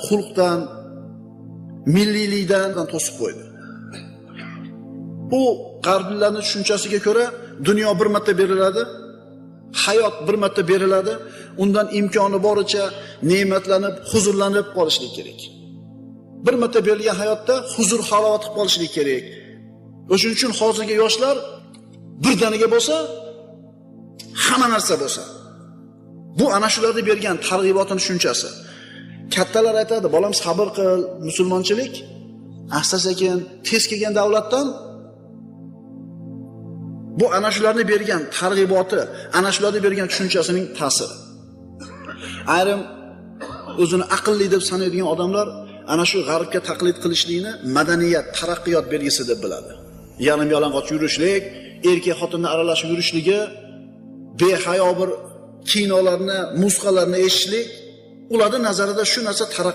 xulqdan, milliylikdan to'sib qo'ydi. Bu g'arbliklarning tushunchasiga ko'ra dunyo bir marta beriladi, hayot bir marta beriladi, undan imkoni boricha ne'matlanib, huzurlanib qolishlik kerak. Bir marta berilgan hayotda huzur halovat qilib qolishlik kerak. O'shuning uchun hozirgi yoshlar birdaniga bo'lsa, hamma narsa bo'lsa. Bu ana shularni bergan targ'ibotning tushunchasi. Kattalar aytadi, bolam sabr qil, musulmonchilik asta-sekin tez kelgan davlatdan. Bu ana shularni bergan targ'iboti, ana shularni bergan tushunchasining ta'siri. Ayrim o'zini aqlli deb sanaydigan odamlar ana shu g'arbga taqlid qilishlikni madaniyat, taraqqiyot belgisi deb biladi. Yarim-yalang'och yurishlik, erkak xotinni aralashib yurishligi, behayo bir kinolarni, musiqalarni eshitishlik, ularning nazarida shu narsa